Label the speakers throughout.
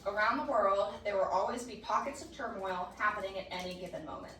Speaker 1: Around the world, there will always be pockets of turmoil happening at any given moment.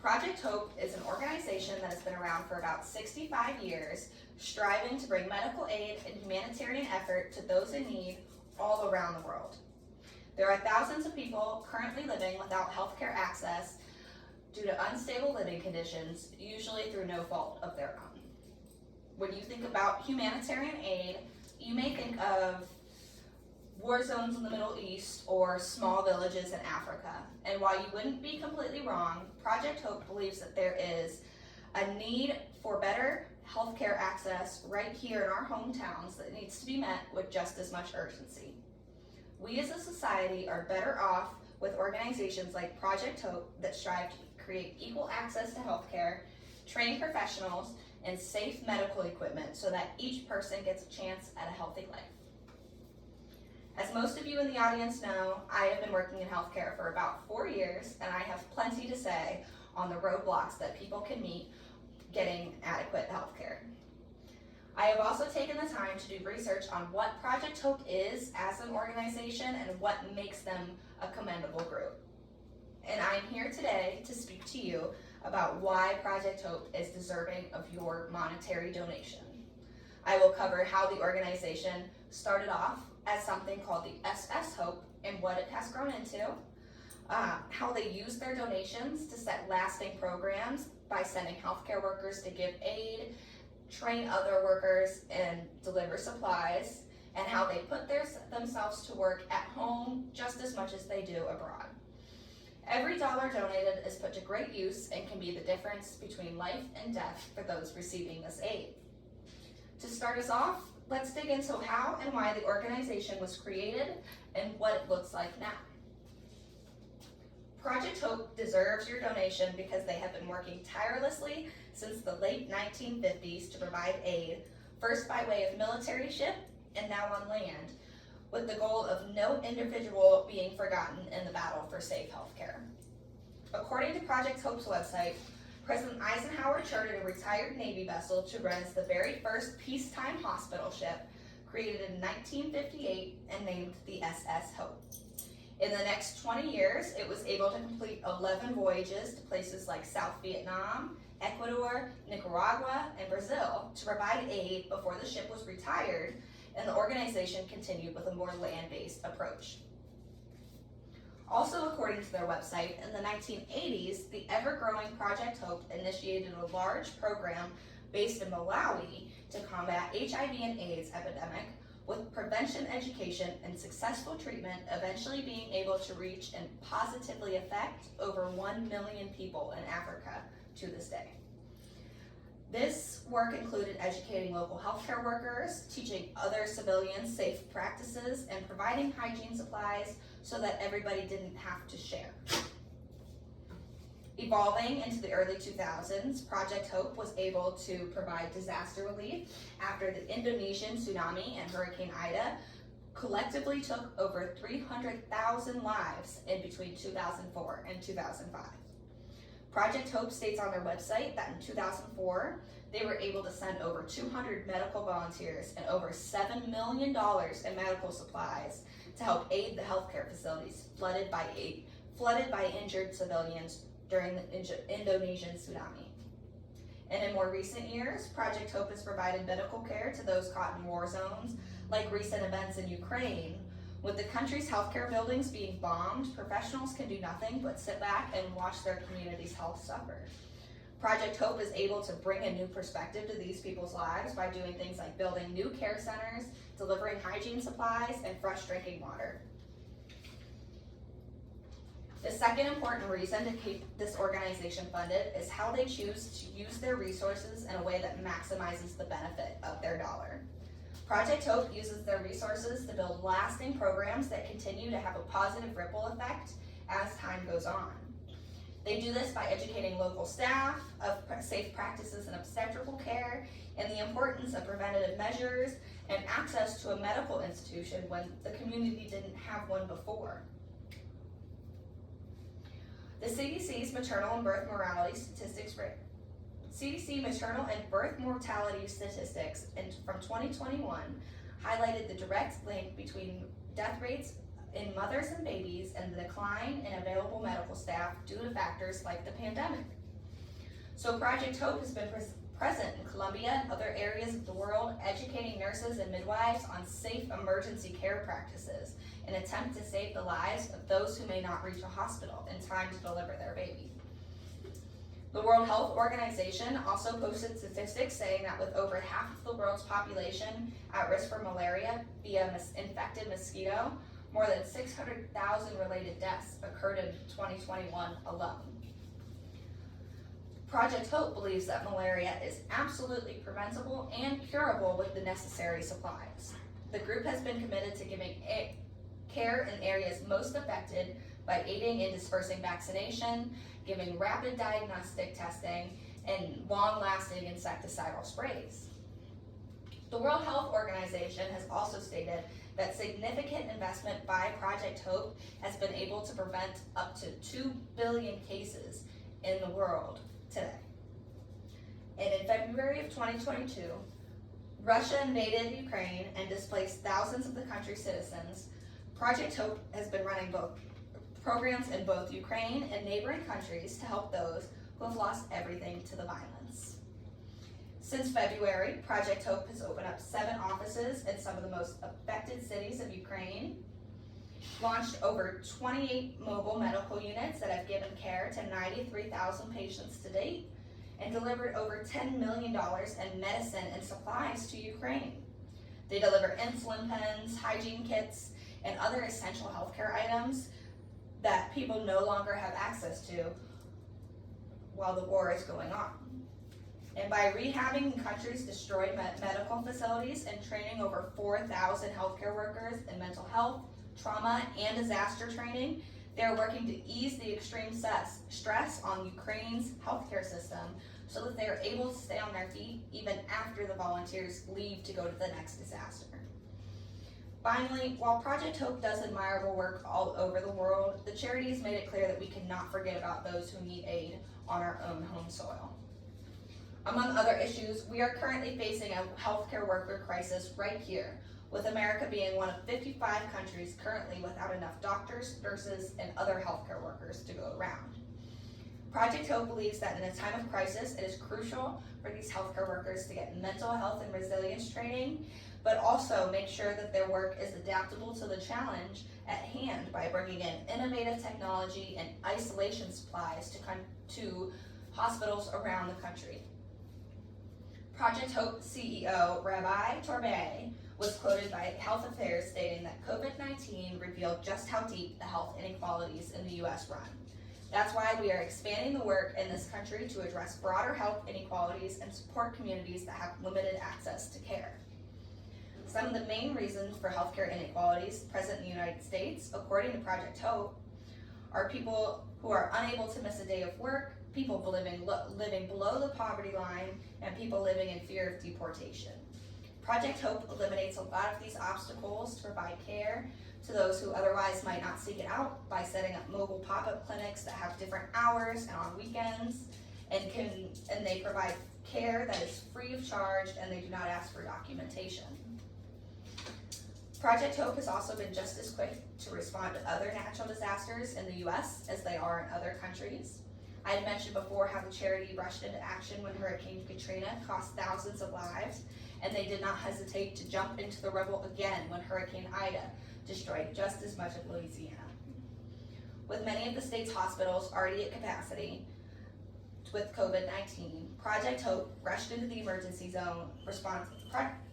Speaker 1: Project Hope is an organization that has been around for about 65 years, striving to bring medical aid and humanitarian effort to those in need all around the world. There are thousands of people currently living without healthcare access due to unstable living conditions, usually through no fault of their own. When you think about humanitarian aid, you may think of war zones in the Middle East or small villages in Africa. And while you wouldn't be completely wrong, Project Hope believes that there is a need for better healthcare access right here in our hometowns that needs to be met with just as much urgency. We as a society are better off with organizations like Project Hope that strive to create equal access to healthcare, train professionals, and safe medical equipment so that each person gets a chance at a healthy life. As most of you in the audience know, I have been working in healthcare for about 4 years, and I have plenty to say on the roadblocks that people can meet getting adequate healthcare. I have also taken the time to do research on what Project Hope is as an organization and what makes them a commendable group. And I'm here today to speak to you about why Project Hope is deserving of your monetary donation. I will cover how the organization started off as something called the SS Hope and what it has grown into, how they use their donations to set lasting programs by sending healthcare workers to give aid, train other workers, and deliver supplies, and how they put themselves to work at home just as much as they do abroad. Every dollar donated is put to great use and can be the difference between life and death for those receiving this aid. To start us off, let's dig into how and why the organization was created and what it looks like now. Project Hope deserves your donation because they have been working tirelessly since the late 1950s to provide aid, first by way of military ship and now on land, with the goal of no individual being forgotten in the battle for safe healthcare. According to Project Hope's website, President Eisenhower chartered a retired Navy vessel to run as the very first peacetime hospital ship, created in 1958 and named the SS Hope. In the next 20 years, it was able to complete 11 voyages to places like South Vietnam, Ecuador, Nicaragua, and Brazil to provide aid before the ship was retired, and the organization continued with a more land-based approach. Also, according to their website, in the 1980s, the ever-growing Project Hope initiated a large program based in Malawi to combat HIV and AIDS epidemic, with prevention education and successful treatment eventually being able to reach and positively affect over 1 million people in Africa to this day. This work included educating local healthcare workers, teaching other civilians safe practices, and providing hygiene supplies so that everybody didn't have to share. Evolving into the early 2000s, Project Hope was able to provide disaster relief after the Indonesian tsunami and Hurricane Ida collectively took over 300,000 lives in between 2004 and 2005. Project Hope states on their website that in 2004, they were able to send over 200 medical volunteers and over $7 million in medical supplies to help aid the healthcare facilities flooded by injured civilians during the Indonesian tsunami. And in more recent years, Project Hope has provided medical care to those caught in war zones, like recent events in Ukraine. With the country's healthcare buildings being bombed, professionals can do nothing but sit back and watch their community's health suffer. Project Hope is able to bring a new perspective to these people's lives by doing things like building new care centers, delivering hygiene supplies, and fresh drinking water. The second important reason to keep this organization funded is how they choose to use their resources in a way that maximizes the benefit of their dollar. Project Hope uses their resources to build lasting programs that continue to have a positive ripple effect as time goes on. They do this by educating local staff of safe practices in obstetrical care and the importance of preventative measures and access to a medical institution when the community didn't have one before. The CDC's maternal and birth mortality statistics from 2021 highlighted the direct link between death rates in mothers and babies and the decline in available medical staff due to factors like the pandemic. So Project Hope has been present in Colombia and other areas of the world, educating nurses and midwives on safe emergency care practices in an attempt to save the lives of those who may not reach a hospital in time to deliver their baby. The World Health Organization also posted statistics saying that with over half of the world's population at risk for malaria via infected mosquito, more than 600,000 related deaths occurred in 2021 alone. Project Hope believes that malaria is absolutely preventable and curable with the necessary supplies. The group has been committed to giving care in areas most affected by aiding in dispersing vaccination, giving rapid diagnostic testing, and long-lasting insecticidal sprays. The World Health Organization has also stated that significant investment by Project Hope has been able to prevent up to 2 billion cases in the world today. And in February of 2022, Russia invaded Ukraine and displaced thousands of the country's citizens. Project Hope has been running both programs in both Ukraine and neighboring countries to help those who have lost everything to the violence. Since February, Project Hope has opened up 7 offices in some of the most affected cities of Ukraine, launched over 28 mobile medical units that have given care to 93,000 patients to date, and delivered over $10 million in medicine and supplies to Ukraine. They deliver insulin pens, hygiene kits, and other essential healthcare items that people no longer have access to while the war is going on. And by rehabbing countries' destroyed medical facilities and training over 4,000 healthcare workers in mental health, trauma, and disaster training, they're working to ease the extreme stress on Ukraine's healthcare system so that they are able to stay on their feet even after the volunteers leave to go to the next disaster. Finally, while Project Hope does admirable work all over the world, the charity has made it clear that we cannot forget about those who need aid on our own home soil. Among other issues, we are currently facing a healthcare worker crisis right here, with America being one of 55 countries currently without enough doctors, nurses, and other healthcare workers to go around. Project Hope believes that in a time of crisis, it is crucial for these healthcare workers to get mental health and resilience training, but also make sure that their work is adaptable to the challenge at hand by bringing in innovative technology and isolation supplies to hospitals around the country. Project Hope CEO Rabbi Torbay was quoted by Health Affairs stating that COVID-19 revealed just how deep the health inequalities in the U.S. run. That's why we are expanding the work in this country to address broader health inequalities and support communities that have limited access to care. Some of the main reasons for healthcare inequalities present in the United States, according to Project Hope, are people who are unable to miss a day of work, people living below the poverty line, and people living in fear of deportation. Project Hope eliminates a lot of these obstacles to provide care to those who otherwise might not seek it out by setting up mobile pop-up clinics that have different hours and on weekends, and they provide care that is free of charge, and they do not ask for documentation. Project Hope has also been just as quick to respond to other natural disasters in the U.S. as they are in other countries. I had mentioned before how the charity rushed into action when Hurricane Katrina cost thousands of lives, and they did not hesitate to jump into the rubble again when Hurricane Ida destroyed just as much of Louisiana. With many of the state's hospitals already at capacity with COVID-19, Project Hope rushed into the emergency zone response.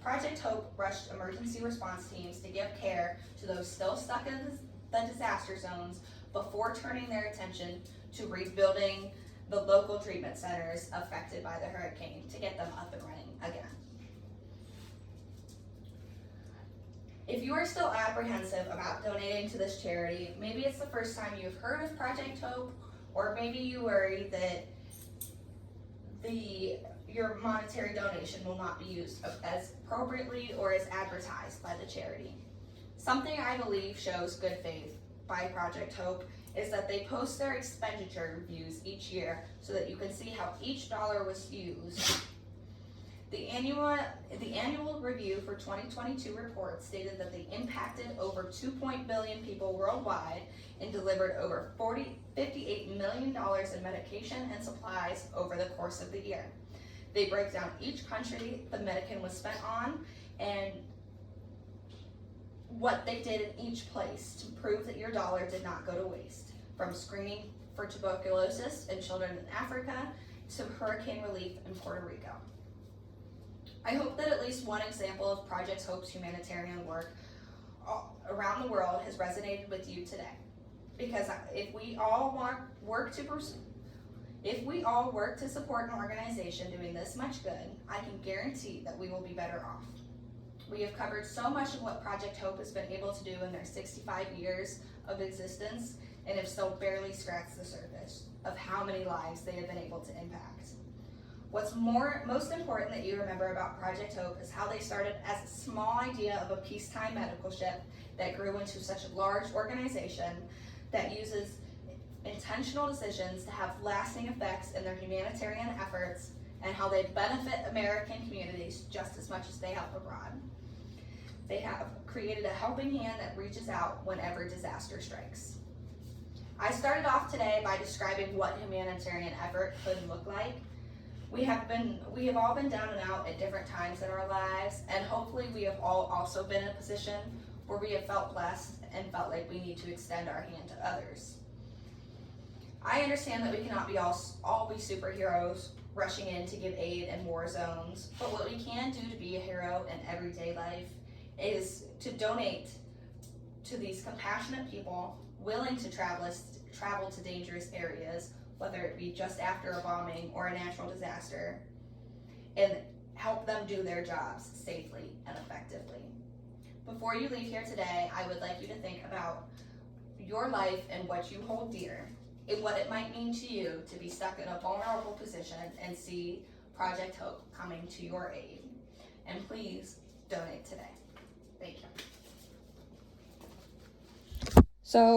Speaker 1: Project Hope rushed emergency response teams to give care to those still stuck in the disaster zones before turning their attention to rebuilding the local treatment centers affected by the hurricane to get them up and running again. If you are still apprehensive about donating to this charity, maybe it's the first time you've heard of Project Hope, or maybe you worry that your monetary donation will not be used as appropriately or as advertised by the charity. Something I believe shows good faith by Project Hope is that they post their expenditure reviews each year so that you can see how each dollar was used. The annual review for 2022 report stated that they impacted over 2 billion people worldwide and delivered over $58 million in medication and supplies over the course of the year. They break down each country the medicine was spent on and what they did in each place to prove that your dollar did not go to waste, from screening for tuberculosis in children in Africa to hurricane relief in Puerto Rico. I hope that at least one example of Project Hope's humanitarian work around the world has resonated with you today. Because if we all work to support an organization doing this much good, I can guarantee that we will be better off. We have covered so much of what Project Hope has been able to do in their 65 years of existence, and have still barely scratched the surface of how many lives they have been able to impact. What's most important that you remember about Project Hope is how they started as a small idea of a peacetime medical ship that grew into such a large organization that uses intentional decisions to have lasting effects in their humanitarian efforts, and how they benefit American communities just as much as they help abroad. They have created a helping hand that reaches out whenever disaster strikes. I started off today by describing what humanitarian effort could look like. We have all been down and out at different times in our lives, and hopefully we have all also been in a position where we have felt blessed and felt like we need to extend our hand to others. I understand that we cannot all be superheroes rushing in to give aid in war zones, but what we can do to be a hero in everyday life is to donate to these compassionate people willing to travel to dangerous areas, whether it be just after a bombing or a natural disaster, and help them do their jobs safely and effectively. Before you leave here today, I would like you to think about your life and what you hold dear, and what it might mean to you to be stuck in a vulnerable position and see Project Hope coming to your aid. And please donate today. Thank you. So